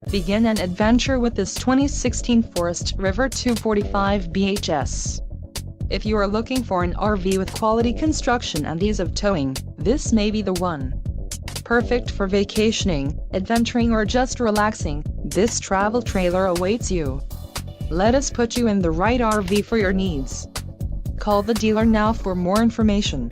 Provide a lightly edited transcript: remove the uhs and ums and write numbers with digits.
Begin an adventure with this 2016 Forest River 245 BHS. If you are looking for an RV with quality construction and ease of towing, this may be the one. Perfect for vacationing, adventuring, or just relaxing, this travel trailer awaits you. Let us put you in the right RV for your needs. Call the dealer now for more information.